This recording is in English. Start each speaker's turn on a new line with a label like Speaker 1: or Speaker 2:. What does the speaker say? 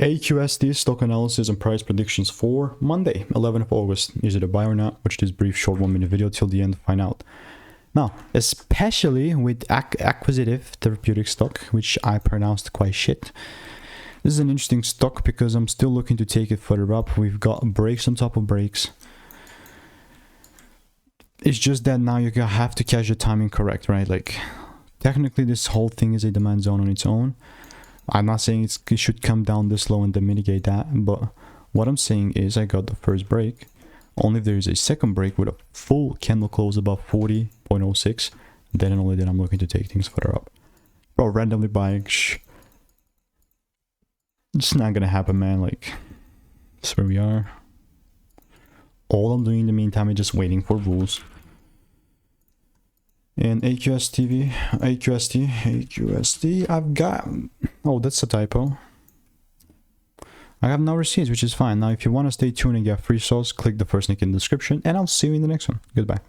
Speaker 1: AQST Stock Analysis and Price Predictions for Monday, 11th of August. Is it a buy or not? Watch this brief short 1-minute video till the end to find out. Now, especially with Aquestive Therapeutics stock, which I pronounced quite shit. This is an interesting stock because I'm still looking to take it further up. We've got breaks on top of breaks. It's just that now you have to catch the timing correct, right? Like, technically this whole thing is a demand zone on its own. I'm not saying it should come down this low and then mitigate that, but what I'm saying is I got the first break. Only if there is a second break with a full candle close above 40.06, then and only then I'm looking to take things further up. Bro, randomly buying, it's not gonna happen, man. Like, that's where we are. All I'm doing in the meantime is just waiting for rules. And AQST, I've got, oh, that's a typo. I have no receipts, which is fine. Now, if you want to stay tuned and get free sauce, click the first link in the description, and I'll see you in the next one. Goodbye.